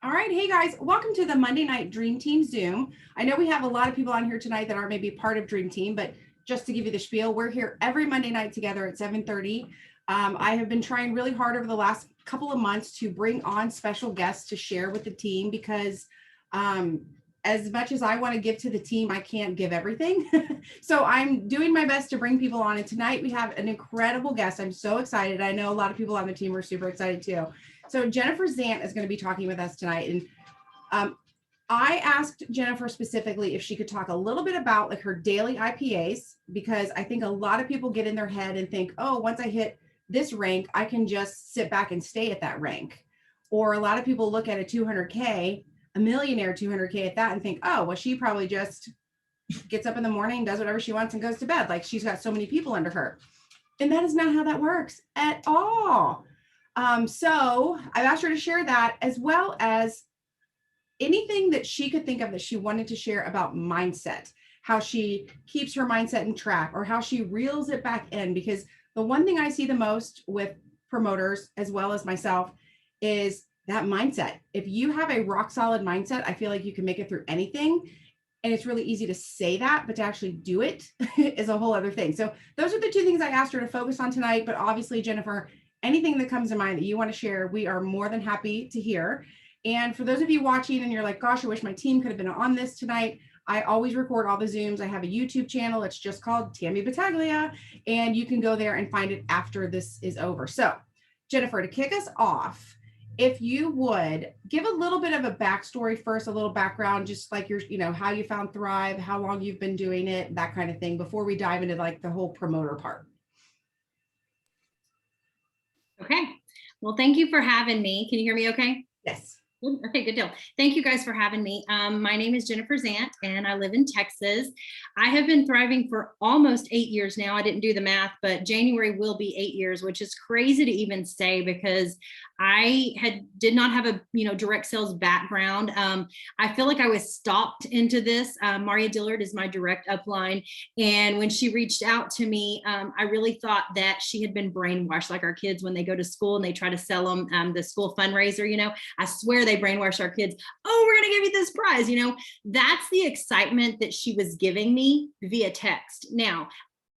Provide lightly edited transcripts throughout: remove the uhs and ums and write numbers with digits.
All right. Hey guys, welcome to the Monday Night Dream Team Zoom. I know we have a lot of people on here tonight that aren't maybe part of Dream Team, but just to give you the spiel, we're here every Monday night together at 7:30. I have been trying really hard over the last couple of months to bring on special guests to share with the team because as much as I want to give to the team, I can't give everything. So I'm doing my best to bring people on. And tonight we have an incredible guest. I'm so excited. I know a lot of people on the team are super excited too. So Jennifer Zandt is going to be talking with us tonight. And I asked Jennifer specifically if she could talk a little bit about like her daily IPAs, because I think a lot of people get in their head and think, oh, once I hit this rank, I can just sit back and stay at that rank. Or a lot of people look at a 200K, a millionaire 200K at that and think, oh, well, she probably just gets up in the morning, does whatever she wants and goes to bed. Like she's got so many people under her. And that is not how that works at all. So I've asked her to share that, as well as anything that she could think of that she wanted to share about mindset, how she keeps her mindset in track, or how she reels it back in. Because the one thing I see the most with promoters, as well as myself, is that mindset. If you have a rock solid mindset, I feel like you can make it through anything. And it's really easy to say that, but to actually do it is a whole other thing. So those are the two things I asked her to focus on tonight. But obviously, Jennifer, anything that comes to mind that you want to share, we are more than happy to hear. And for those of you watching and you're like, gosh, I wish my team could have been on this tonight, I always record all the Zooms. I have a YouTube channel. It's just called Tammy Battaglia, and you can go there and find it after this is over. So Jennifer, to kick us off, if you would give a little bit of a backstory first, a little background, just like your, how you found Thrive, how long you've been doing it, that kind of thing, before we dive into like the whole promoter part. Okay. Well, thank you for having me. Can you hear me okay? Yes. Okay, good deal. Thank you guys for having me. My name is Jennifer Zandt and I live in Texas. I have been thriving for almost 8 years now. I didn't do the math, but January will be 8 years, which is crazy to even say because I did not have a direct sales background. I feel like I was stopped into this. Maria Dillard is my direct upline, and when she reached out to me, I really thought that she had been brainwashed, like our kids when they go to school and they try to sell them the school fundraiser. I swear they brainwash our kids. Oh, we're going to give you this prize. That's the excitement that she was giving me via text. Now,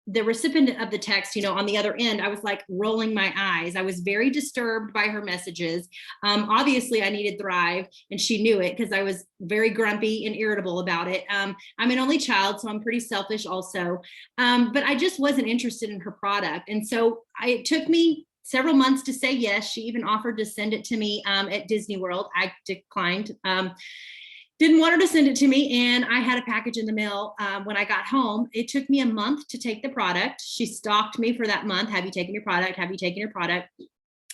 the recipient of the text, on the other end, I was like rolling my eyes. I was very disturbed by her messages. Obviously, I needed Thrive, and she knew it because I was very grumpy and irritable about it. I'm an only child, so I'm pretty selfish also. But I just wasn't interested in her product. And so it took me several months to say yes. She even offered to send it to me at Disney World. I declined. Didn't want her to send it to me, and I had a package in the mail when I got home. It took me a month to take the product. She stalked me for that month. Have you taken your product? Have you taken your product?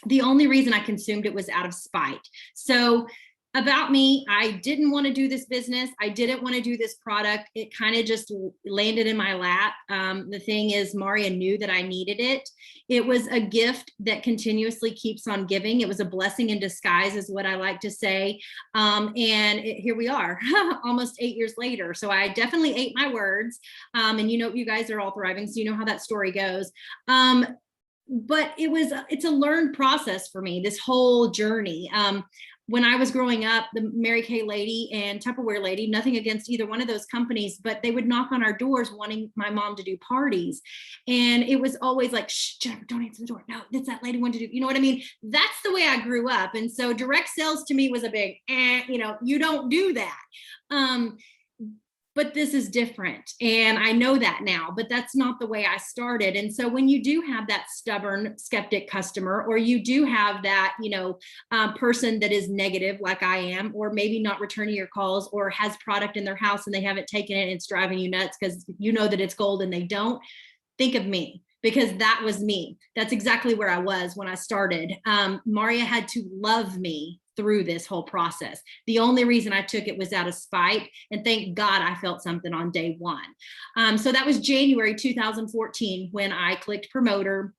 The only reason I consumed it was out of spite. So about me, I didn't want to do this business. I didn't want to do this product. It kind of just landed in my lap. The thing is, Maria knew that I needed it. It was a gift that continuously keeps on giving. It was a blessing in disguise, is what I like to say. Here we are, almost 8 years later. So I definitely ate my words. And you guys are all thriving, so you know how that story goes. But it's a learned process for me, this whole journey. When I was growing up, the Mary Kay lady and Tupperware lady, nothing against either one of those companies, but they would knock on our doors wanting my mom to do parties. And it was always like, shh, Jennifer, don't answer the door. No, that's that lady wanted to do, you know what I mean? That's the way I grew up. And so direct sales to me was a big, you don't do that. But this is different. And I know that now, but that's not the way I started. And so when you do have that stubborn skeptic customer, or you do have that, person that is negative, like I am, or maybe not returning your calls, or has product in their house and they haven't taken it and it's driving you nuts because you know that it's gold and they don't, think of me. Because that was me. That's exactly where I was when I started. Maria had to love me through this whole process. The only reason I took it was out of spite, and thank God I felt something on day one. So that was January 2014 when I clicked promoter,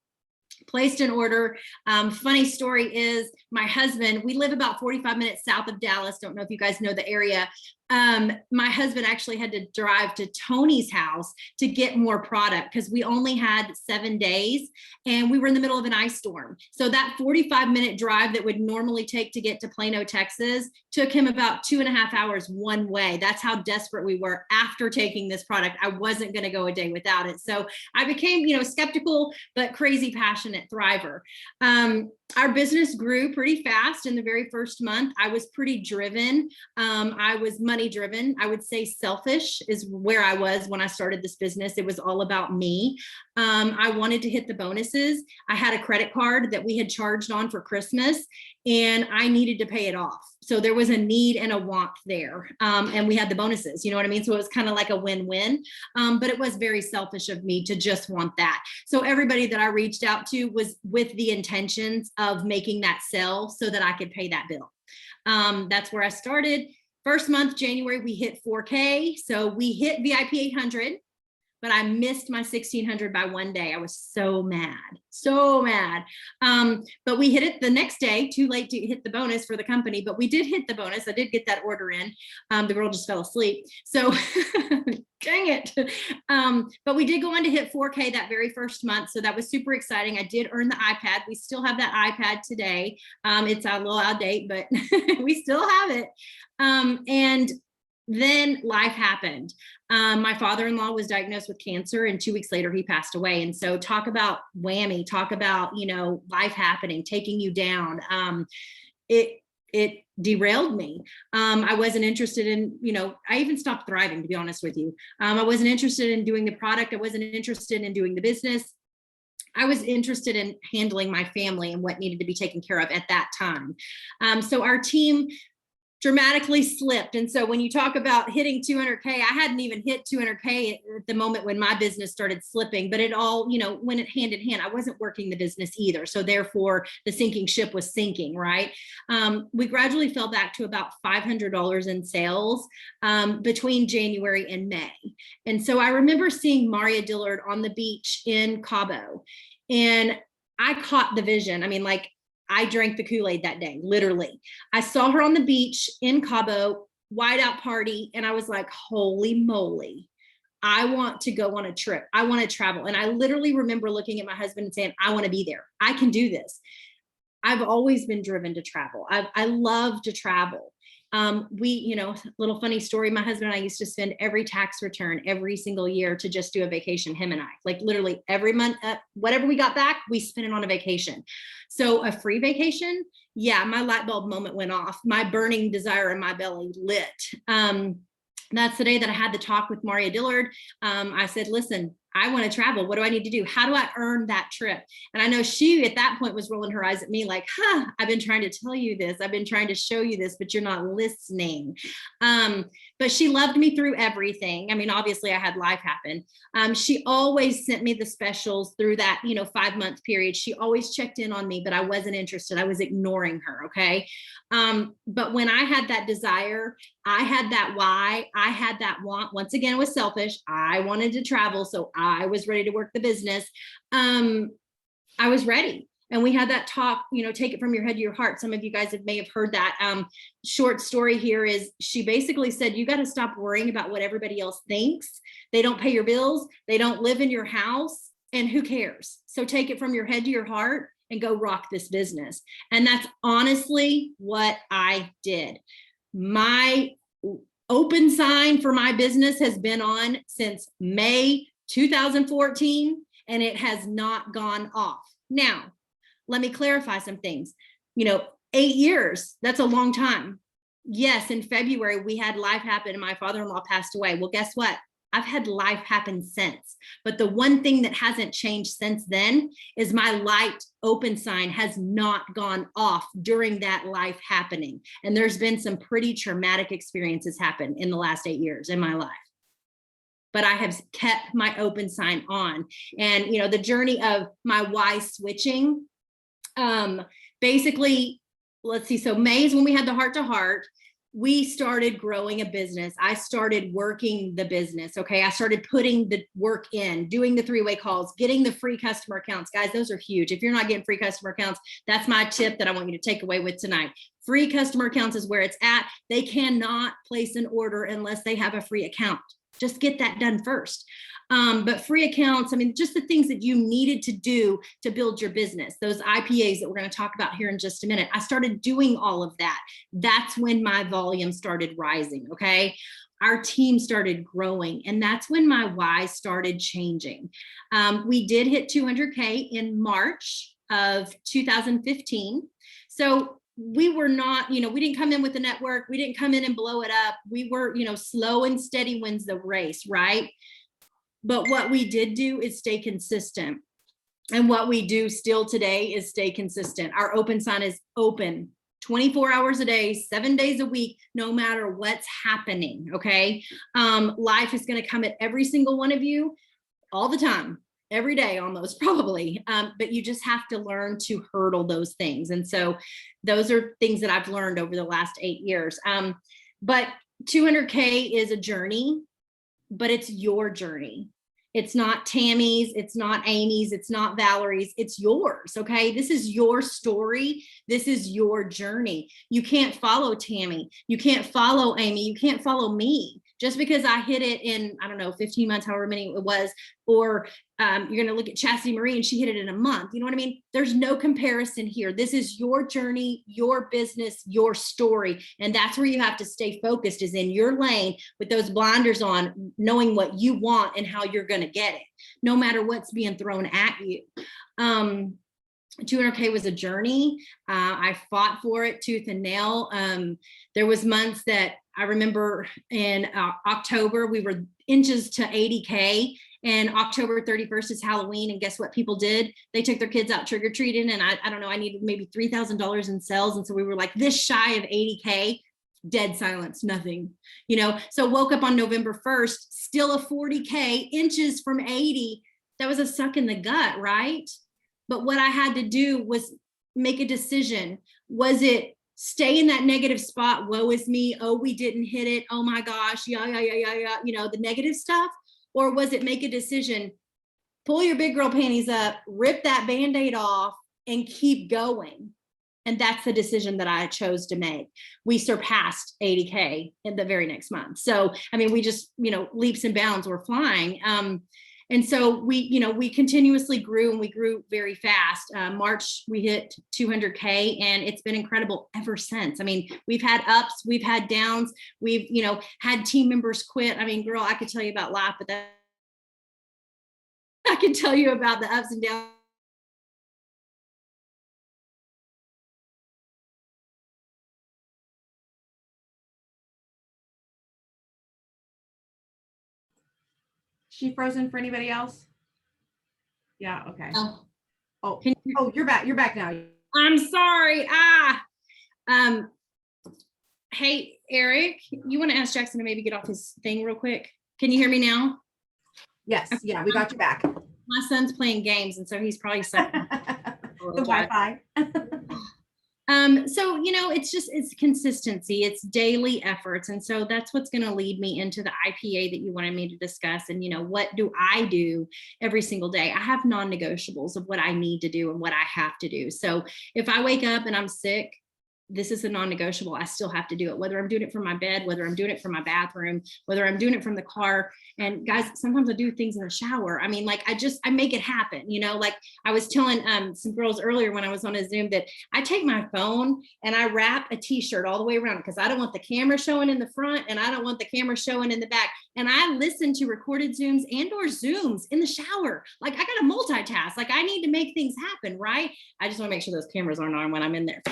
placed an order. Funny story is, my husband, we live about 45 minutes south of Dallas. Don't know if you guys know the area. my husband actually had to drive to Tony's house to get more product because we only had 7 days and we were in the middle of an ice storm. So that 45-minute drive that would normally take to get to Plano, Texas, took him about 2.5 hours one way. That's how desperate we were after taking this product. I wasn't going to go a day without it. So I became, skeptical, but crazy passionate thriver. Our business grew pretty fast in the very first month. I was pretty driven. I was money driven. I would say selfish is where I was when I started this business. It was all about me. I wanted to hit the bonuses. I had a credit card that we had charged on for Christmas and I needed to pay it off. So there was a need and a want there. And we had the bonuses, you know what I mean? So it was kind of like a win-win, but it was very selfish of me to just want that. So everybody that I reached out to was with the intentions of making that sale so that I could pay that bill. That's where I started. First month, January, we hit 4K. So we hit VIP 800, but I missed my 1600 by one day. I was so mad, so mad. But we hit it the next day, too late to hit the bonus for the company, but we did hit the bonus. I did get that order in. The girl just fell asleep. So dang it. But we did go on to hit 4K that very first month. So that was super exciting. I did earn the iPad. We still have that iPad today. It's a little out of date, but we still have it. And then life happened. My father-in-law was diagnosed with cancer and 2 weeks later he passed away. And so talk about whammy, talk about, life happening, taking you down. It derailed me. I wasn't interested in, I even stopped thriving, to be honest with you. I wasn't interested in doing the product. I wasn't interested in doing the business. I was interested in handling my family and what needed to be taken care of at that time. So our team dramatically slipped. And so when you talk about hitting 200K, I hadn't even hit 200K at the moment when my business started slipping, but it all, went hand in hand. I wasn't working the business either. So therefore the sinking ship was sinking, right? We gradually fell back to about $500 in sales between January and May. And so I remember seeing Maria Dillard on the beach in Cabo and I caught the vision. I mean, I drank the Kool-Aid that day, literally. I saw her on the beach in Cabo, whiteout party, and I was like, holy moly, I want to go on a trip. I want to travel. And I literally remember looking at my husband and saying, I want to be there. I can do this. I've always been driven to travel. I love to travel. Little funny story, my husband and I used to spend every tax return every single year to just do a vacation, him and I, literally every month, whatever we got back, we spent it on a vacation. So a free vacation, yeah, my light bulb moment went off. My burning desire in my belly lit. That's the day that I had the talk with Maria Dillard. I said, listen, I want to travel. What do I need to do? How do I earn that trip? And I know she at that point was rolling her eyes at me like, I've been trying to tell you this. I've been trying to show you this, but you're not listening. But she loved me through everything. I mean, obviously I had life happen. She always sent me the specials through that, 5-month period. She always checked in on me, but I wasn't interested. I was ignoring her. Okay. But when I had that desire, I had that why, I had that want. Once again, it was selfish. I wanted to travel. So I was ready to work the business. I was ready. And we had that talk, take it from your head to your heart. Some of you guys may have heard that. Short story here is she basically said, you got to stop worrying about what everybody else thinks. They don't pay your bills. They don't live in your house. And who cares? So take it from your head to your heart and go rock this business. And that's honestly what I did. My open sign for my business has been on since May 2014, and it has not gone off. Now, let me clarify some things. 8 years, that's a long time. Yes, in February, we had life happen and my father-in-law passed away. Well, guess what? I've had life happen since. But the one thing that hasn't changed since then is my light open sign has not gone off during that life happening. And there's been some pretty traumatic experiences happen in the last 8 years in my life. But I have kept my open sign on. And, the journey of my why switching, basically, let's see. So May is when we had the heart to heart. we started growing a business. I started working the business. Okay. I started putting the work in, doing the 3-way calls, getting the free customer accounts. Guys, those are huge. If you're not getting free customer accounts, that's my tip that I want you to take away with tonight. Free customer accounts is where it's at. They cannot place an order unless they have a free account. Just get that done first. But free accounts, I mean, just the things that you needed to do to build your business, those IPAs that we're going to talk about here in just a minute. I started doing all of that. That's when my volume started rising. Okay. Our team started growing, and that's when my why started changing. We did hit 200K in March of 2015. So we were not, we didn't come in with a network. We didn't come in and blow it up. We were, slow and steady wins the race, right? But what we did do is stay consistent. And what we do still today is stay consistent. Our open sign is open 24 hours a day, 7 days a week, no matter what's happening. Okay. Life is going to come at every single one of you all the time, every day, almost probably. But you just have to learn to hurdle those things. And so those are things that I've learned over the last 8 years. But 200K is a journey, but it's your journey. It's not Tammy's, it's not Amy's, it's not Valerie's, it's yours. Okay. This is your story. This is your journey. You can't follow Tammy. You can't follow Amy. You can't follow me. Just because I hit it in, 15 months, however many it was, or you're going to look at Chastity Marie and she hit it in a month. You know what I mean? There's no comparison here. This is your journey, your business, your story. And that's where you have to stay focused, is in your lane with those blinders on, knowing what you want and how you're going to get it, no matter what's being thrown at you. 200K was a journey. I fought for it tooth and nail. There was months that I remember in October, we were inches to 80K, and October 31st is Halloween. And guess what people did? They took their kids out trick-or-treating. And I don't know, I needed maybe $3,000 in sales. And so we were like this shy of 80K, dead silence, nothing, so woke up on November 1st, still a 40K, inches from 80. That was a suck in the gut, right? But what I had to do was make a decision. Was it stay in that negative spot? Woe is me. Oh, we didn't hit it. Oh my gosh. Yeah. The negative stuff. Or was it make a decision, pull your big girl panties up, rip that Band-Aid off, and keep going? And that's the decision that I chose to make. We surpassed 80K in the very next month. So, we just, leaps and bounds, we're flying. And so we continuously grew, and we grew very fast. March, we hit 200K, and it's been incredible ever since. We've had ups, we've had downs, we've, had team members quit. Girl, I could tell you about life, but I can tell you about the ups and downs. She frozen for anybody else? Yeah. Okay. Oh, you're back. You're back now. I'm sorry. Hey, Eric, you want to ask Jackson to maybe get off his thing real quick? Can you hear me now? Yes. Okay. Yeah, we got you back. My son's playing games, and so he's probably sucking. The Wi-Fi. So, it's consistency, it's daily efforts. And so that's what's going to lead me into the IPA that you wanted me to discuss. And, what do I do every single day? I have non-negotiables of what I need to do and what I have to do. So if I wake up and I'm sick, this is a non-negotiable. I still have to do it, whether I'm doing it from my bed, whether I'm doing it from my bathroom, whether I'm doing it from the car. And guys, sometimes I do things in the shower. I make it happen, like I was telling some girls earlier when I was on a Zoom that I take my phone and I wrap a t-shirt all the way around, because I don't want the camera showing in the front and I don't want the camera showing in the back. And I listen to recorded Zooms and or Zooms in the shower. Like, I got to multitask. Like, I need to make things happen, right? I just want to make sure those cameras aren't on when I'm in there.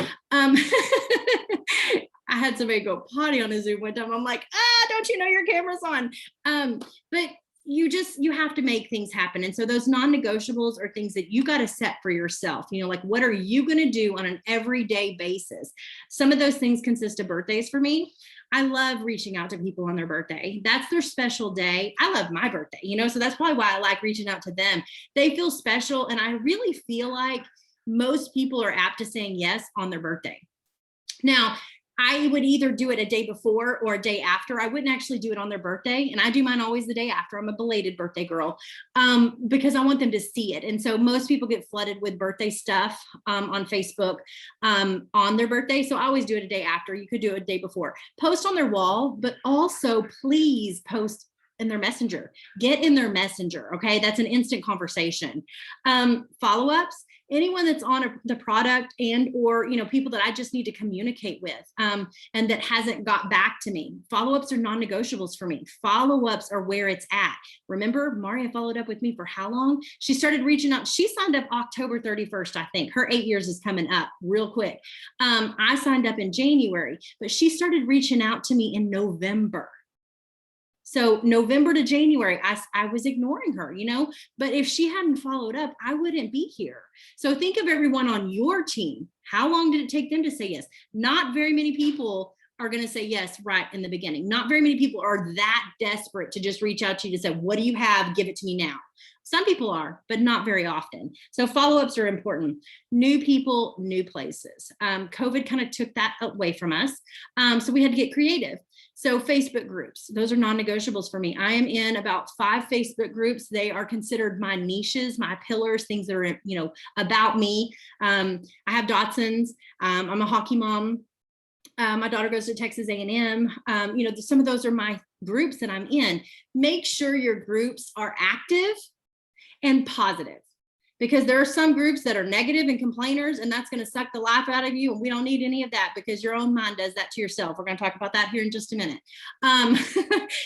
I had somebody go potty on a Zoom one time. I'm like, don't you know your camera's on? But you have to make things happen. And so those non-negotiables are things that you got to set for yourself. Like, what are you going to do on an everyday basis? Some of those things consist of birthdays for me. I love reaching out to people on their birthday. That's their special day. I love my birthday, so that's probably why I like reaching out to them. They feel special. And I really feel like most people are apt to saying yes on their birthday. Now, I would either do it a day before or a day after. I wouldn't actually do it on their birthday. And I do mine always the day after. I'm a belated birthday girl, because I want them to see it. And so most people get flooded with birthday stuff on Facebook on their birthday. So I always do it a day after. You could do it a day before. Post on their wall, but also please post in their messenger. Get in their messenger. Okay. That's an instant conversation. Follow-ups. Anyone that's on the product and or, you know, people that I just need to communicate with and that hasn't got back to me. Follow-ups are non-negotiables for me. Follow-ups are where it's at. Remember, Maria followed up with me for how long? She started reaching out. She signed up October 31st, I think. Her 8 years is coming up real quick. I signed up in January, but she started reaching out to me in November. So November to January, I was ignoring her, you know, but if she hadn't followed up, I wouldn't be here. So think of everyone on your team. How long did it take them to say yes? Not very many people are going to say yes right in the beginning. Not very many people are that desperate to just reach out to you to say, what do you have? Give it to me now. Some people are, but not very often. So follow-ups are important. New people, new places. COVID kind of took that away from us. So we had to get creative. So Facebook groups, those are non-negotiables for me. I am in about 5 Facebook groups. They are considered my niches, my pillars, things that are, you know, about me. I have Dotsons. I'm a hockey mom. My daughter goes to Texas A&M. You know, some of those are my groups that I'm in. Make sure your groups are active and positive, because there are some groups that are negative and complainers, and that's going to suck the life out of you. And we don't need any of that, because your own mind does that to yourself. We're going to talk about that here in just a minute.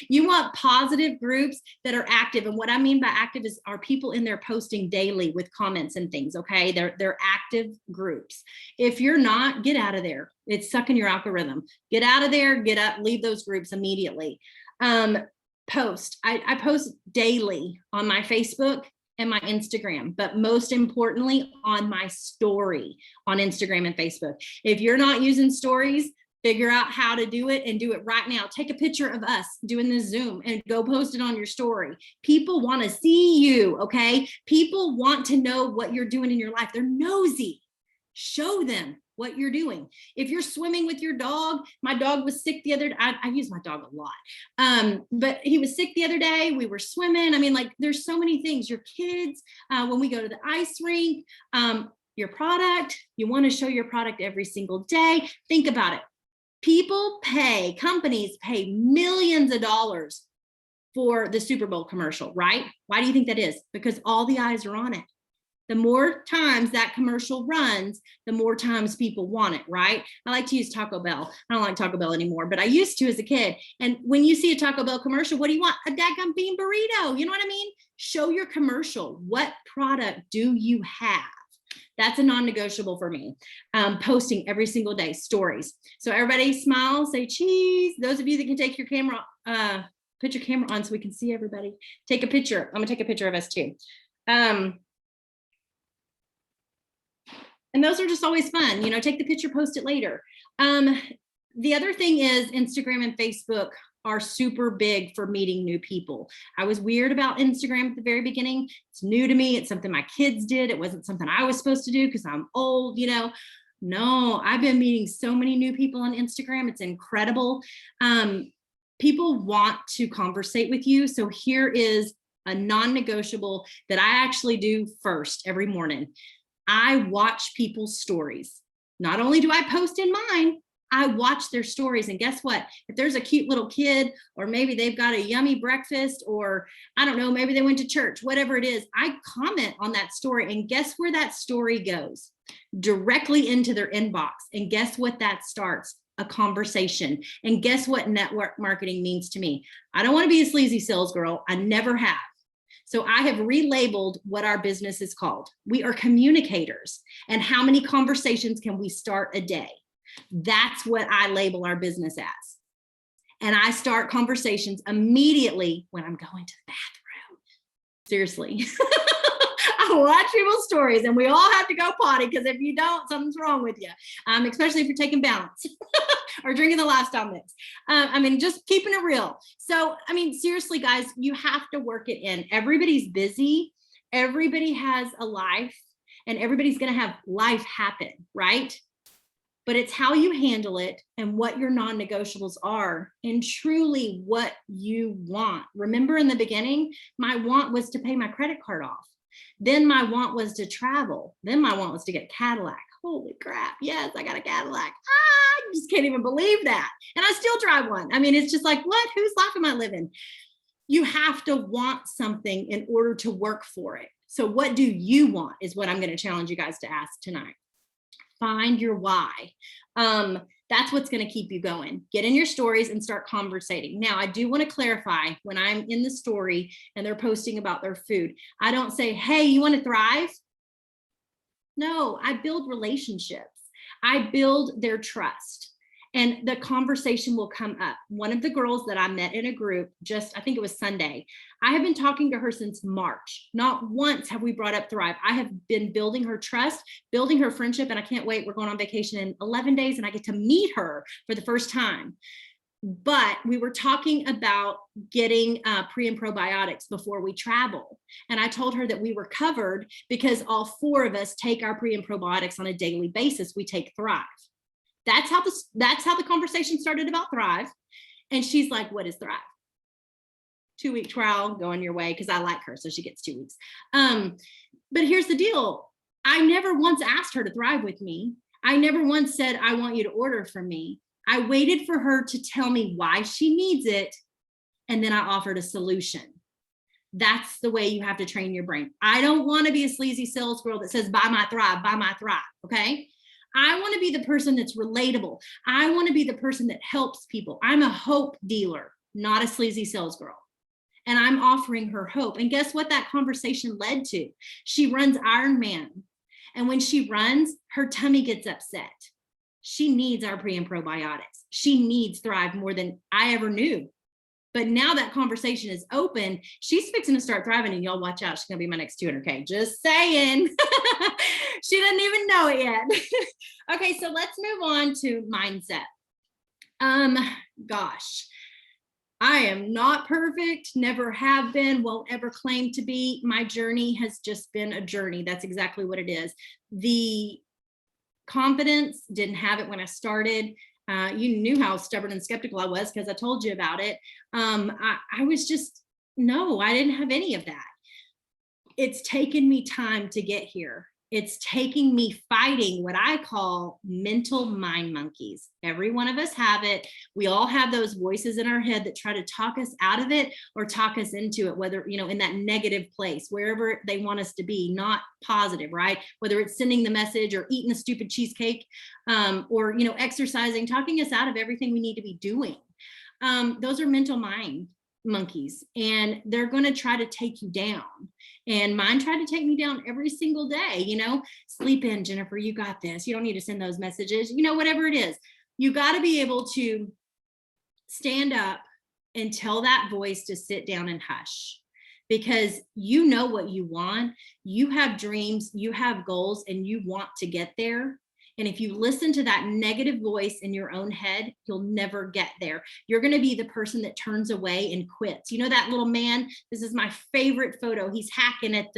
You want positive groups that are active. And what I mean by active is, are people in there posting daily with comments and things. Okay. They're active groups. If you're not, get out of there. It's sucking your algorithm. Get out of there, get up, leave those groups immediately. Post. I post daily on my Facebook and my Instagram, but most importantly on my story on Instagram and Facebook. If you're not using stories, figure out how to do it and do it right now. Take a picture of us doing this Zoom and go post it on your story. People want to see you, okay? People want to know what you're doing in your life. They're nosy. Show them what you're doing. If you're swimming with your dog, my dog was sick the other day. I use my dog a lot, but he was sick the other day. We were swimming. I mean, like, there's so many things. Your kids, when we go to the ice rink, your product, you want to show your product every single day. Think about it. Companies pay millions of dollars for the Super Bowl commercial, right? Why do you think that is? Because all the eyes are on it. The more times that commercial runs, the more times people want it, right? I like to use Taco Bell. I don't like Taco Bell anymore, but I used to as a kid. And when you see a Taco Bell commercial, what do you want? A daggum bean burrito. You know what I mean? Show your commercial. What product do you have? That's a non-negotiable for me. Posting every single day, stories. So everybody smile, say cheese. Those of you that can take your camera, put your camera on so we can see everybody. Take a picture. I'm gonna take a picture of us too. And those are just always fun, you know, take the picture, post it later. The other thing is Instagram and Facebook are super big for meeting new people. I was weird about Instagram at the very beginning. It's new to me. It's something my kids did. It wasn't something I was supposed to do because I'm old, you know. No, I've been meeting so many new people on Instagram. It's incredible. People want to conversate with you. So here is a non-negotiable that I actually do first every morning. I watch people's stories. Not only do I post in mine, I watch their stories. And guess what? If there's a cute little kid, or maybe they've got a yummy breakfast, or I don't know, maybe they went to church, whatever it is, I comment on that story. And guess where that story goes? Directly into their inbox. And guess what that starts? A conversation. And guess what network marketing means to me? I don't want to be a sleazy sales girl. I never have. So I have relabeled what our business is called. We are communicators. And how many conversations can we start a day? That's what I label our business as. And I start conversations immediately when I'm going to the bathroom. Seriously. I watch people's stories, and we all have to go potty, because if you don't, something's wrong with you, especially if you're taking balance or drinking the lifestyle mix. I mean, just keeping it real. So, I mean, seriously, guys, you have to work it in. Everybody's busy. Everybody has a life, and everybody's going to have life happen, right? but it's how you handle it and what your non-negotiables are and truly what you want. Remember in the beginning, my want was to pay my credit card off. Then my want was to travel. Then my want was to get a Cadillac. Holy crap. Yes, I got a Cadillac. I just can't even believe that. And I still drive one. I mean, it's just like, what? Whose life am I living? You have to want something in order to work for it. So what do you want is what I'm going to challenge you guys to ask tonight. Find your why. That's what's going to keep you going. Get in your stories and start conversating. Now, I do want to clarify when I'm in the story and they're posting about their food, I don't say, hey, you want to thrive? No, I build relationships. I build their trust. And the conversation will come up. One of the girls that I met in a group, I think it was Sunday, I have been talking to her since March. Not once have we brought up Thrive. I have been building her trust, building her friendship, and I can't wait. We're going on vacation in 11 days and I get to meet her for the first time. But we were talking about getting pre and probiotics before we travel. And I told her that we were covered because all 4 of us take our pre and probiotics on a daily basis. We take Thrive. That's how the conversation started about Thrive. And she's like, what is Thrive? 2-week trial, go on your way, because I like her, so she gets 2 weeks. But here's the deal. I never once asked her to Thrive with me. I never once said, I want you to order from me. I waited for her to tell me why she needs it, and then I offered a solution. That's the way you have to train your brain. I don't want to be a sleazy sales girl that says, buy my Thrive, okay? I want to be the person that's relatable. I want to be the person that helps people. I'm a hope dealer, not a sleazy sales girl. And I'm offering her hope. And guess what that conversation led to? She runs Ironman. And when she runs, her tummy gets upset. She needs our pre and probiotics. She needs Thrive more than I ever knew. But now that conversation is open, she's fixing to start thriving, and y'all watch out. She's going to be my next 200K. Just saying. She doesn't even know it yet. Okay, so let's move on to mindset. Gosh, I am not perfect, never have been, won't ever claim to be. My journey has just been a journey. That's exactly what it is. The confidence, didn't have it when I started. You knew how stubborn and skeptical I was because I told you about it. I was just, no, I didn't have any of that. It's taken me time to get here. It's taking me fighting what I call mental mind monkeys. Every one of us have it. We all have those voices in our head that try to talk us out of it or talk us into it, whether, in that negative place, wherever they want us to be, not positive, right? Whether it's sending the message or eating a stupid cheesecake, or, exercising, talking us out of everything we need to be doing. Those are mental mind monkeys, and they're going to try to take you down. And mine tried to take me down every single day. Sleep in, Jennifer, you got this. You don't need to send those messages, whatever it is. You got to be able to stand up and tell that voice to sit down and hush, because you know what you want. You have dreams, you have goals, and you want to get there. And if you listen to that negative voice in your own head, you'll never get there. You're going to be the person that turns away and quits. That little man, this is my favorite photo. He's hacking at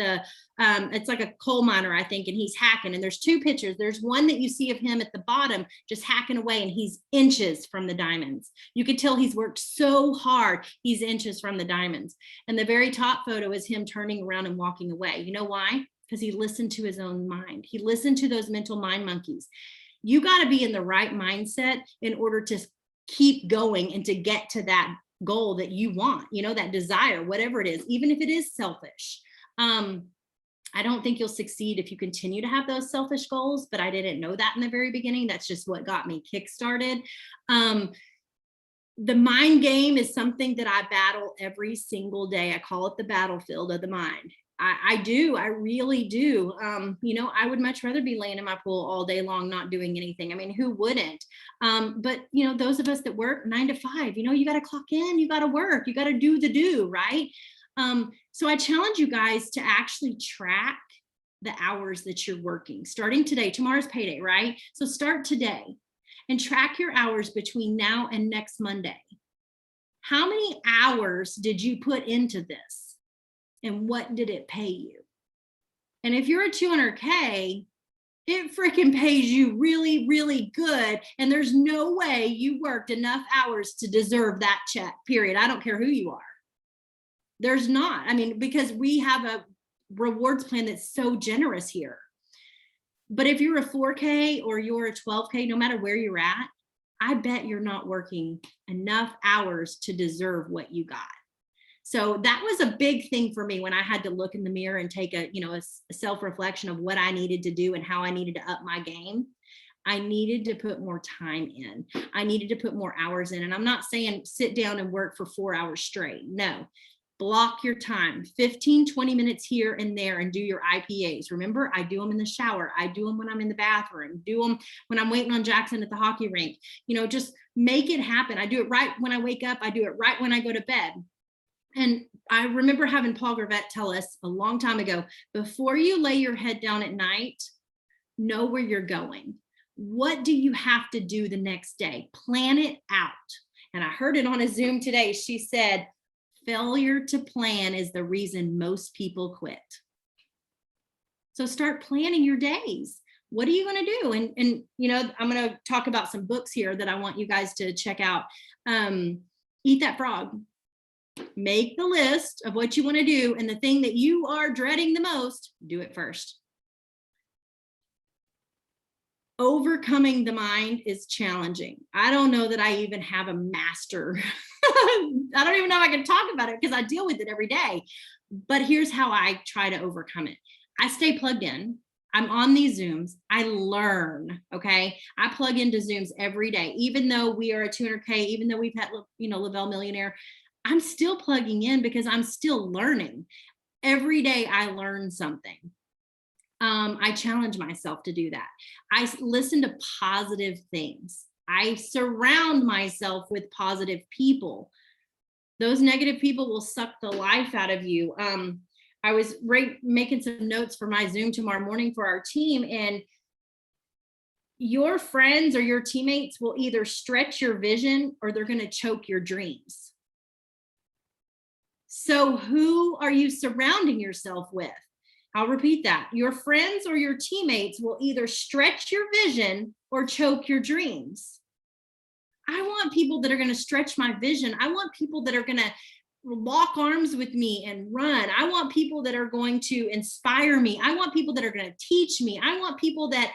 it's like a coal miner, I think, and he's hacking. And there's 2 pictures. There's one that you see of him at the bottom, just hacking away, and he's inches from the diamonds. You could tell he's worked so hard. He's inches from the diamonds. And the very top photo is him turning around and walking away. You know why? Because he listened to his own mind. He listened to those mental mind monkeys. You got to be in the right mindset in order to keep going and to get to that goal that you want, that desire, whatever it is, even if it is selfish. I don't think you'll succeed if you continue to have those selfish goals, but I didn't know that in the very beginning. That's just what got me kickstarted. The mind game is something that I battle every single day. I call it the battlefield of the mind. I do. I really do. I would much rather be laying in my pool all day long, not doing anything. I mean, who wouldn't? But, those of us that work 9 to 5, you got to clock in, you got to work, you got to do, right? So I challenge you guys to actually track the hours that you're working starting today. Tomorrow's payday, right? So start today and track your hours between now and next Monday. How many hours did you put into this? And what did it pay you? And if you're a 200K, It freaking pays you really, really good. And there's no way you worked enough hours to deserve that check, period. I don't care who you are. There's not. I mean, because we have a rewards plan that's so generous here. But if you're a 4K or you're a 12K, no matter where you're at, I bet you're not working enough hours to deserve what you got. So that was a big thing for me when I had to look in the mirror and take a self-reflection of what I needed to do and how I needed to up my game. I needed to put more time in. I needed to put more hours in. And I'm not saying sit down and work for 4 hours straight. No, block your time, 15, 20 minutes here and there, and do your IPAs. Remember, I do them in the shower. I do them when I'm in the bathroom, do them when I'm waiting on Jackson at the hockey rink. Just make it happen. I do it right when I wake up. I do it right when I go to bed. And I remember having Paul Gravett tell us a long time ago, before you lay your head down at night, know where you're going. What do you have to do the next day? Plan it out. And I heard it on a Zoom today. She said, failure to plan is the reason most people quit. So start planning your days. What are you going to do? And I'm going to talk about some books here that I want you guys to check out. Eat That Frog. Make the list of what you want to do, and the thing that you are dreading the most, do it first. Overcoming the mind is challenging. I don't know that I even have a master. I don't even know if I can talk about it because I deal with it every day. But here's how I try to overcome it. I stay plugged in. I'm on these Zooms. I learn, okay? I plug into Zooms every day. Even though we are a 200K, even though we've had, Lavelle Millionaire, I'm still plugging in because I'm still learning. Every day I learn something. I challenge myself to do that. I listen to positive things. I surround myself with positive people. Those negative people will suck the life out of you. I was making some notes for my Zoom tomorrow morning for our team, and your friends or your teammates will either stretch your vision or they're going to choke your dreams. So who are you surrounding yourself with? I'll repeat that. Your friends or your teammates will either stretch your vision or choke your dreams. I want people that are going to stretch my vision. I want people that are going to lock arms with me and run. I want people that are going to inspire me. I want people that are going to teach me. I want people that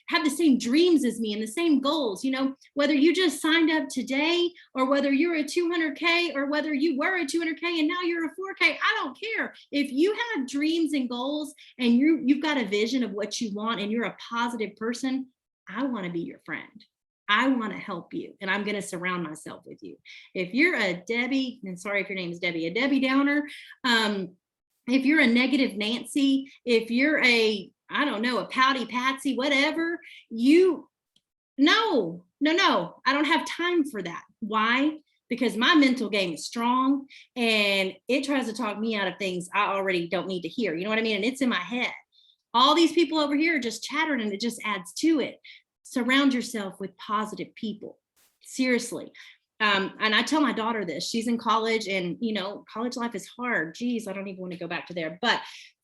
have the same dreams as me and the same goals. Whether you just signed up today or whether you're a 200K or whether you were a 200K and now you're a 4K, I don't care. If you have dreams and goals and you've got a vision of what you want and you're a positive person, I want to be your friend. I want to help you, and I'm going to surround myself with you. If you're a Debbie, and sorry if your name is Debbie, a Debbie Downer, if you're a negative Nancy, if you're a pouty Patsy, whatever, no, I don't have time for that. Why? Because my mental game is strong and it tries to talk me out of things I already don't need to hear. You know what I mean? And it's in my head. All these people over here are just chattering and it just adds to it. Surround yourself with positive people. Seriously. And I tell my daughter this, she's in college and, college life is hard. Geez, I don't even want to go back to there, but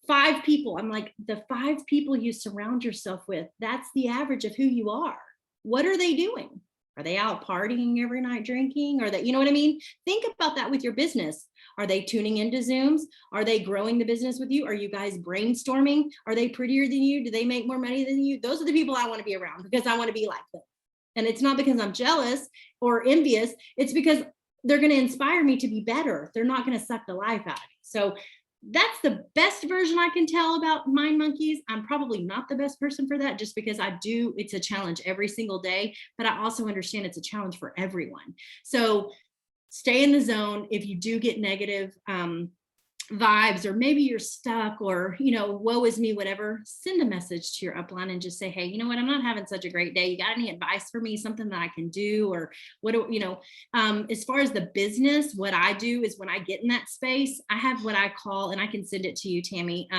5 people, I'm like, the 5 people you surround yourself with, that's the average of who you are. What are they doing? Are they out partying every night drinking? Or that, you know what I mean? Think about that with your business. Are they tuning into Zooms? Are they growing the business with you? Are you guys brainstorming? Are they prettier than you? Do they make more money than you? Those are the people I want to be around because I want to be like them. And it's not because I'm jealous or envious. It's because they're going to inspire me to be better. They're not going to suck the life out of me. So that's the best version I can tell about Mind Monkeys. I'm probably not the best person for that just because it's a challenge every single day, but I also understand it's a challenge for everyone. So stay in the zone. If you do get negative vibes, or maybe you're stuck, or, woe is me, whatever, send a message to your upline and just say, hey, you know what, I'm not having such a great day. You got any advice for me? Something that I can do? Or as far as the business, what I do is when I get in that space, I have what I call, and I can send it to you, Tammy.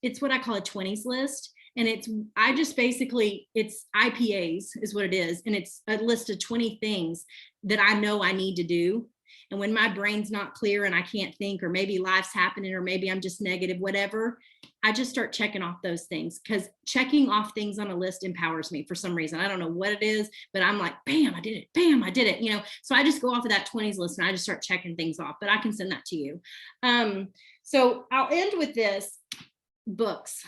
It's what I call a 20s list. And it's IPAs is what it is. And it's a list of 20 things that I know I need to do. And when my brain's not clear and I can't think, or maybe life's happening, or maybe I'm just negative, whatever, I just start checking off those things, because checking off things on a list empowers me for some reason. I don't know what it is, but I'm like, bam, I did it. Bam, I did it. You know, so I just go off of that 20s list and I just start checking things off, but I can send that to you. So I'll end with this. Books.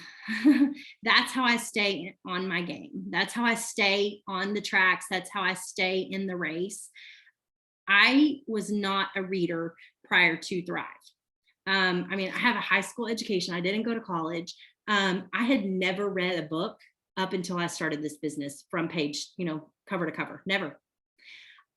That's how I stay on my game. That's how I stay on the tracks. That's how I stay in the race. I was not a reader prior to Thrive. I mean, I have a high school education. I didn't go to college. I had never read a book up until I started this business from page, cover to cover. Never.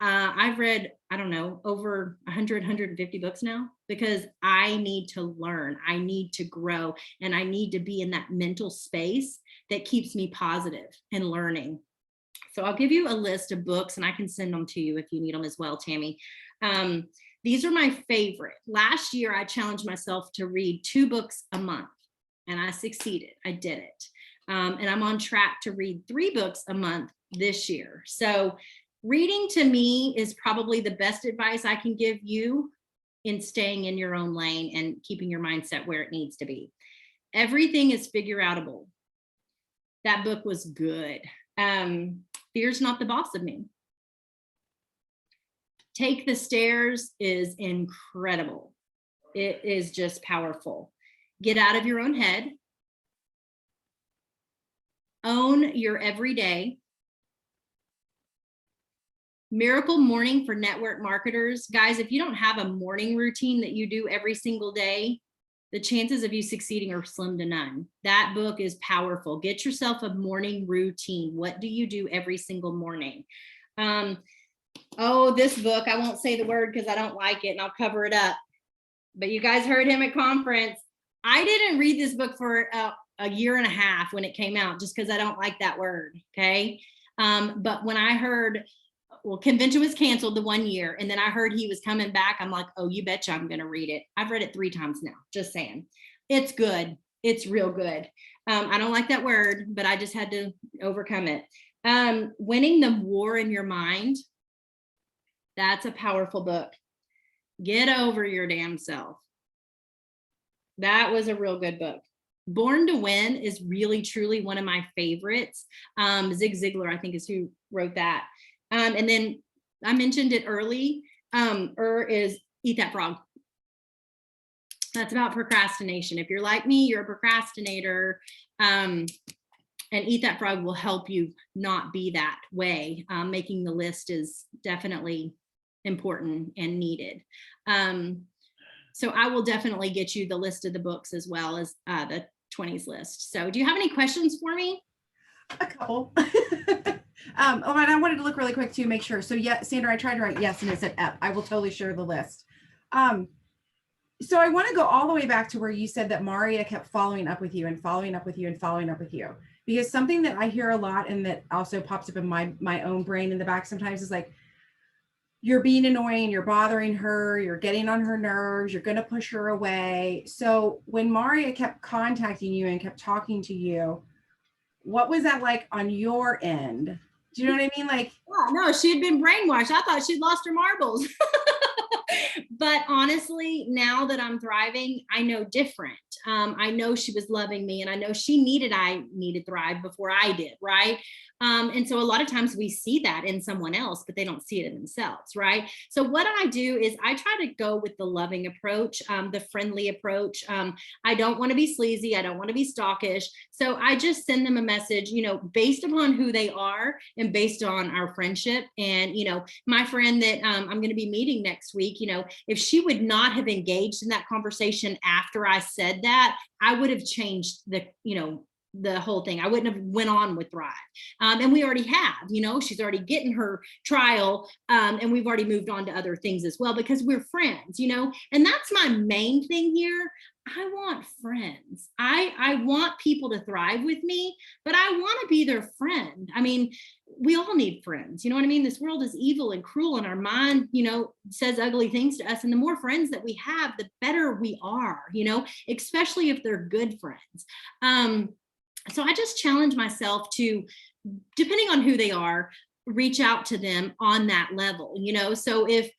I've read, I don't know, over 100, 150 books now, because I need to learn, I need to grow, and I need to be in that mental space that keeps me positive and learning. So I'll give you a list of books, and I can send them to you if you need them as well, Tammy. These are my favorite. Last year, I challenged myself to read 2 books a month, and I succeeded. I did it. And I'm on track to read 3 books a month this year. So reading to me is probably the best advice I can give you in staying in your own lane and keeping your mindset where it needs to be. Everything is figure outable. That book was good. Fear's Not the Boss of Me. Take the Stairs is incredible. It is just powerful. Get Out of Your Own Head. Own Your Everyday. Miracle Morning for Network Marketers. Guys, if you don't have a morning routine that you do every single day, the chances of you succeeding are slim to none. That book is powerful. Get yourself a morning routine. What do you do every single morning? Oh, this book, I won't say the word because I don't like it and I'll cover it up. But you guys heard him at conference. I didn't read this book for a year and a half when it came out, just because I don't like that word, okay? But when I heard, well, convention was canceled the 1 year, and then I heard he was coming back, I'm like, oh, you betcha I'm gonna read it. I've read it 3 times now, just saying. It's good, it's real good. I don't like that word, but I just had to overcome it. Winning the War in Your Mind. That's a powerful book. Get Over Your Damn Self. That was a real good book. Born to Win is really, truly one of my favorites. Zig Ziglar, I think, is who wrote that. And then I mentioned it early, is Eat That Frog. That's about procrastination. If you're like me, you're a procrastinator, and Eat That Frog will help you not be that way. Making the list is definitely important and needed. So I will definitely get you the list of the books as well as the 20s list. So do you have any questions for me? A couple. And I wanted to look really quick to make sure. So yeah, Sandra, I tried to write yes and it said ep. I will totally share the list. So I want to go all the way back to where you said that Maria kept following up with you and following up with you and following up with you, because something that I hear a lot and that also pops up in my own brain in the back sometimes is like, you're being annoying, you're bothering her, you're getting on her nerves, you're going to push her away. So when Maria kept contacting you and kept talking to you, what was that like on your end? Do you know what I mean? Like, oh, no, she had been brainwashed. I thought she'd lost her marbles. But honestly, now that I'm thriving, I know different. I know she was loving me, and I know I needed Thrive before I did, right? And so a lot of times we see that in someone else, but they don't see it in themselves, right? So what I do is I try to go with the loving approach, the friendly approach. I don't want to be sleazy. I don't want to be stalkish. So I just send them a message, based upon who they are and based on our friendship. And, my friend that I'm going to be meeting next week, if she would not have engaged in that conversation after I said that, I would have changed the whole thing. I wouldn't have went on with Thrive. And we already have, she's already getting her trial. And we've already moved on to other things as well, because we're friends, and that's my main thing here. I want friends. I want people to thrive with me, but I want to be their friend. I mean, we all need friends. You know what I mean? This world is evil and cruel, and our mind, says ugly things to us. And the more friends that we have, the better we are, especially if they're good friends. So I just challenge myself to, depending on who they are, reach out to them on that level, you know? So if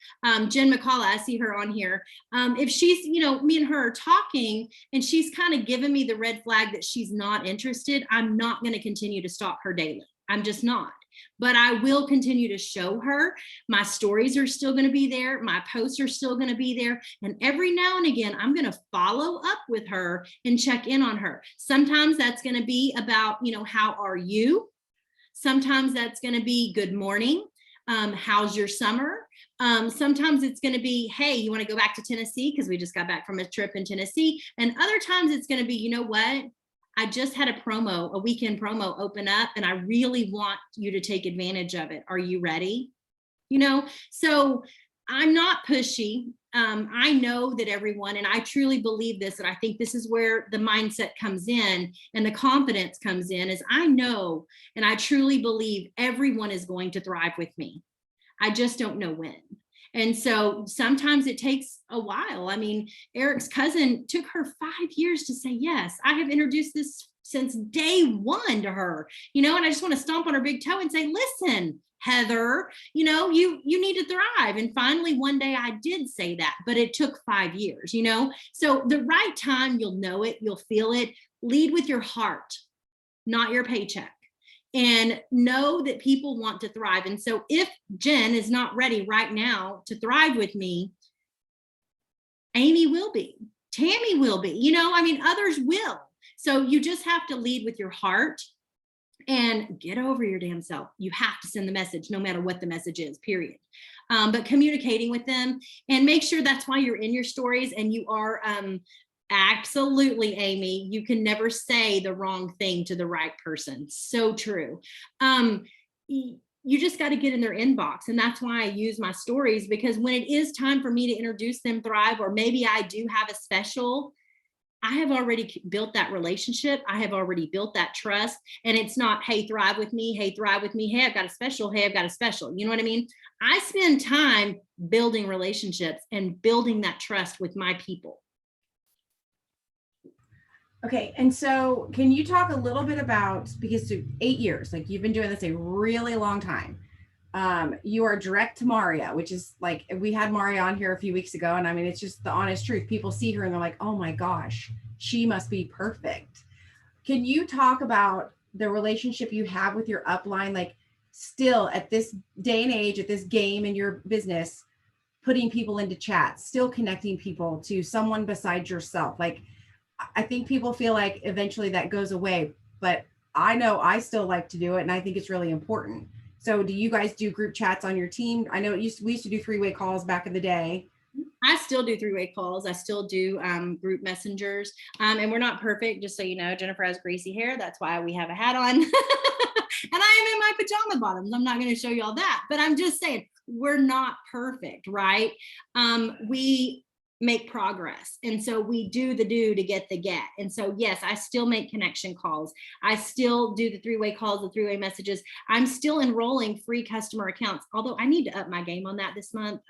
Jen McCullough, I see her on here, if she's, you know, me and her are talking and she's kind of giving me the red flag that she's not interested, I'm not going to continue to stalk her daily. I'm just not. But I will continue to show her. My stories are still going to be there. My posts are still going to be there. And every now and again, I'm going to follow up with her and check in on her. Sometimes that's going to be about, you know, how are you? Sometimes that's going to be good morning. How's your summer? Sometimes it's going to be, hey, you want to go back to Tennessee? Because we just got back from a trip in Tennessee. And other times it's going to be, you know what? I just had a weekend promo open up, and I really want you to take advantage of it. Are you ready? You know, so I'm not pushy. I know that everyone, and I truly believe this, and I think this is where the mindset comes in and the confidence comes in, is I know and I truly believe everyone is going to thrive with me. I just don't know when. And so sometimes it takes a while. I mean, Eric's cousin took her 5 years to say yes. I have introduced this since day one to her, you know, and I just want to stomp on her big toe and say, listen, Heather, you know, you need to thrive. And finally, one day I did say that, but it took 5 years, you know? So the right time, you'll know it, you'll feel it. Lead with your heart, not your paycheck. And know that people want to thrive. And so if Jen is not ready right now to thrive with me, Amy will be, Tammy will be, you know, I mean, others will. So you just have to lead with your heart and get over your damn self. You have to send the message, no matter what the message is, period. But communicating with them, and make sure that's why you're in your stories and you are, absolutely, Amy, you can never say the wrong thing to the right person. So true. You just got to get in their inbox. And that's why I use my stories, because when it is time for me to introduce them Thrive, or maybe I do have a special, I have already built that relationship. I have already built that trust. And it's not, hey, thrive with me. Hey, thrive with me. Hey, I've got a special. Hey, I've got a special. You know what I mean? I spend time building relationships and building that trust with my people. Okay. And so can you talk a little bit about, because 8 years, like you've been doing this a really long time. You are direct to Maria, which is like, we had Maria on here a few weeks ago. And I mean, it's just the honest truth. People see her and they're like, oh my gosh, she must be perfect. Can you talk about the relationship you have with your upline? Like still at this day and age, at this game in your business, putting people into chat, still connecting people to someone besides yourself. Like, I think people feel like eventually that goes away, but I know I still like to do it. And I think it's really important. So do you guys do group chats on your team? I know we used to do 3-way calls back in the day. I still do 3-way calls. I still do group messengers. And we're not perfect, just so you know. Jennifer has greasy hair. That's why we have a hat on. And I am in my pajama bottoms. I'm not going to show you all that, but I'm just saying we're not perfect, right? We make progress. And so we do the do to get the get. And so, yes, I still make connection calls. I still do the 3-way calls, the 3-way messages. I'm still enrolling free customer accounts, although I need to up my game on that this month,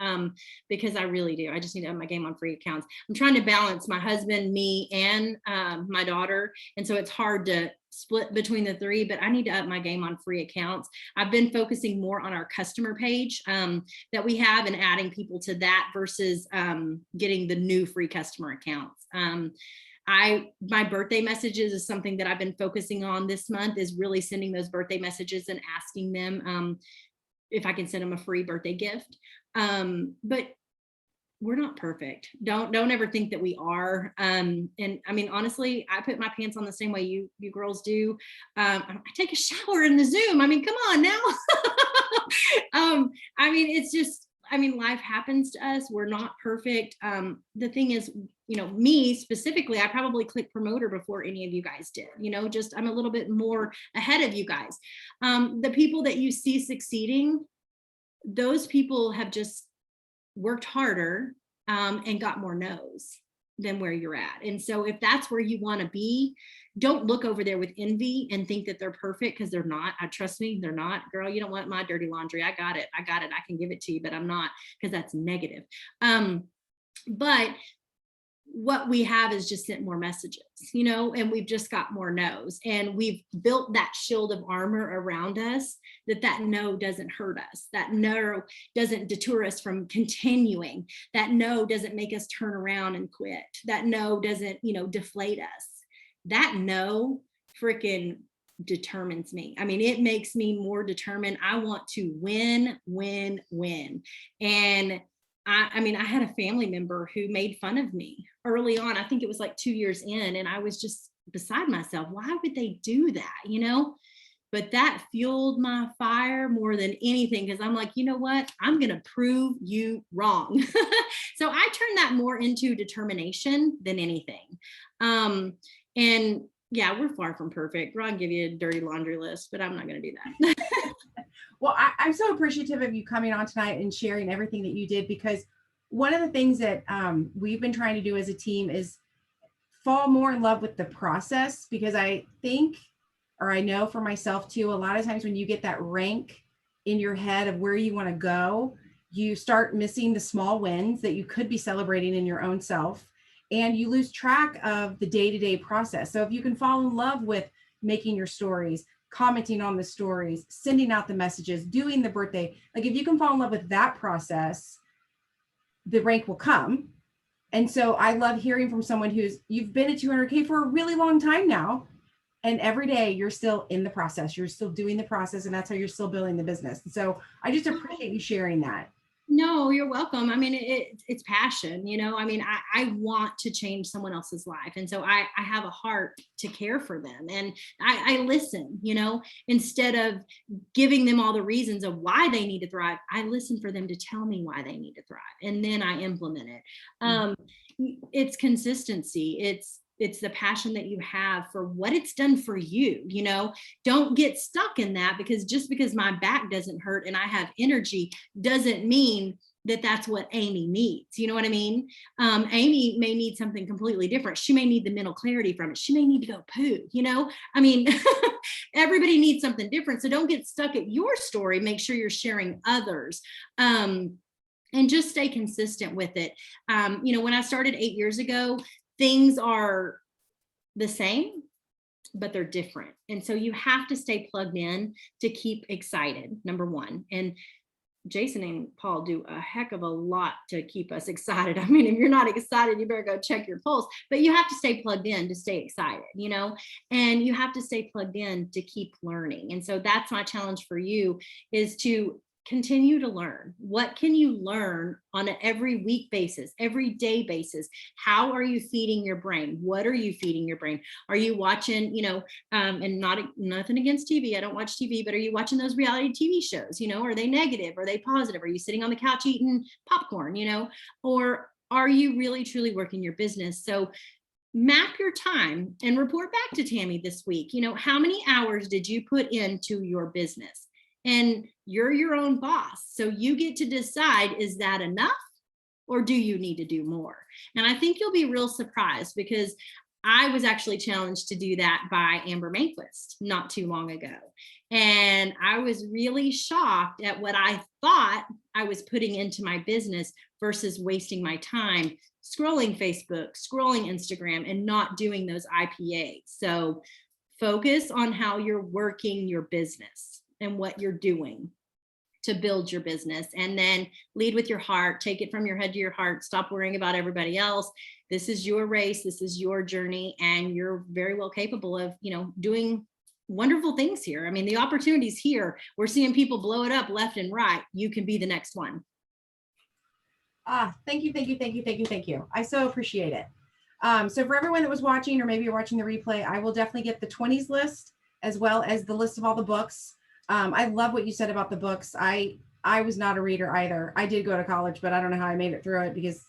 because I really do. I just need to up my game on free accounts. I'm trying to balance my husband, me, and my daughter. And so it's hard to split between the three, but I need to up my game on free accounts. I've been focusing more on our customer page that we have and adding people to that versus getting the new free customer accounts. My birthday messages is something that I've been focusing on this month, is really sending those birthday messages and asking them if I can send them a free birthday gift. But we're not perfect. Don't ever think that we are. And I mean, honestly, I put my pants on the same way you girls do. I take a shower in the Zoom. I mean, come on now. I mean, it's just, I mean, life happens to us. We're not perfect. The thing is, you know, me specifically, I probably clicked promoter before any of you guys did, you know, just I'm a little bit more ahead of you guys. The people that you see succeeding, those people have just worked harder and got more no's than where you're at. And so if that's where you want to be, don't look over there with envy and think that they're perfect, because they're not. Trust me, they're not. Girl, you don't want my dirty laundry. I got it. I can give it to you, but I'm not, because that's negative. But what we have is just sent more messages, you know, and we've just got more no's, and we've built that shield of armor around us that no doesn't hurt us, that no doesn't deter us from continuing, that no doesn't make us turn around and quit, that no doesn't, you know, deflate us. That no freaking determines me. I mean, it makes me more determined. I want to win, win, win. And I mean, I had a family member who made fun of me early on. I think it was like 2 years in, and I was just beside myself. Why would they do that? You know, but that fueled my fire more than anything, because I'm like, you know what? I'm going to prove you wrong. So I turned that more into determination than anything. And yeah, we're far from perfect. Ron give you a dirty laundry list, but I'm not going to do that. Well, I'm so appreciative of you coming on tonight and sharing everything that you did, because one of the things that we've been trying to do as a team is fall more in love with the process, because I think, or I know for myself too, a lot of times when you get that rank in your head of where you want to go, you start missing the small wins that you could be celebrating in your own self, and you lose track of the day-to-day process. So if you can fall in love with making your stories, commenting on the stories, sending out the messages, doing the birthday, like if you can fall in love with that process, the rank will come. And so I love hearing from someone you've been at 200K for a really long time now, and every day you're still in the process, you're still doing the process, and that's how you're still building the business. And so I just appreciate you sharing that. No, you're welcome. I mean, it's passion, you know. I mean, I want to change someone else's life. And so I have a heart to care for them. And I listen, you know, instead of giving them all the reasons of why they need to thrive, I listen for them to tell me why they need to thrive. And then I implement it. It's consistency. It's the passion that you have for what it's done for you. You know, don't get stuck in that, because just because my back doesn't hurt and I have energy doesn't mean that that's what Amy needs. You know what I mean? Amy may need something completely different. She may need the mental clarity from it. She may need to go poo, you know? I mean, everybody needs something different. So don't get stuck at your story. Make sure you're sharing others. And just stay consistent with it. You know, when I started 8 years ago, things are the same, but they're different. And so you have to stay plugged in to keep excited, number one. And Jason and Paul do a heck of a lot to keep us excited. I mean, if you're not excited, you better go check your pulse, but you have to stay plugged in to stay excited, you know, and you have to stay plugged in to keep learning. And so that's my challenge for you, is to continue to learn. What can you learn on an every week basis, every day basis? How are you feeding your brain? What are you feeding your brain? Are you watching, you know, and nothing against TV. I don't watch TV, but are you watching those reality TV shows? You know, are they negative? Are they positive? Are you sitting on the couch eating popcorn, you know, or are you really truly working your business? So map your time and report back to Tammy this week. You know, how many hours did you put into your business? And you're your own boss. So you get to decide, is that enough, or do you need to do more? And I think you'll be real surprised, because I was actually challenged to do that by Amber Manquist not too long ago. And I was really shocked at what I thought I was putting into my business versus wasting my time scrolling Facebook, scrolling Instagram, and not doing those IPAs. So focus on how you're working your business and what you're doing to build your business, and then lead with your heart. Take it from your head to your heart. Stop worrying about everybody else. This is your race. This is your journey, and you're very well capable of, you know, doing wonderful things here. I mean, the opportunity's here. We're seeing people blow it up left and right. You can be the next one. Thank you, thank you, thank you, thank you, thank you. I so appreciate it. So for everyone that was watching, or maybe you're watching the replay, I will definitely get the 20s list as well as the list of all the books. I love what you said about the books. I was not a reader either. I did go to college, but I don't know how I made it through it because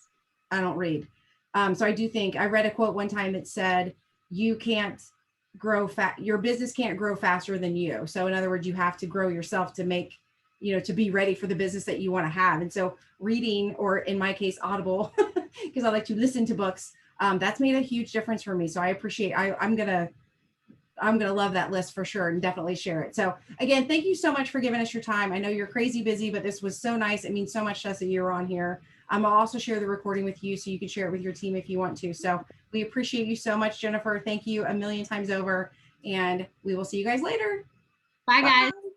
I don't read. So I do think I read a quote one time that said, you can't grow your business can't grow faster than you. So in other words, you have to grow yourself to make, you know, to be ready for the business that you want to have. And so reading, or in my case, Audible, because I like to listen to books, that's made a huge difference for me. So I appreciate, I'm going to I'm going to love that list for sure and definitely share it. So again, thank you so much for giving us your time. I know you're crazy busy, but this was so nice. It means so much to us that you're on here. I'll also share the recording with you so you can share it with your team if you want to. So we appreciate you so much, Jennifer. Thank you a million times over, and we will see you guys later. Bye, guys. Bye.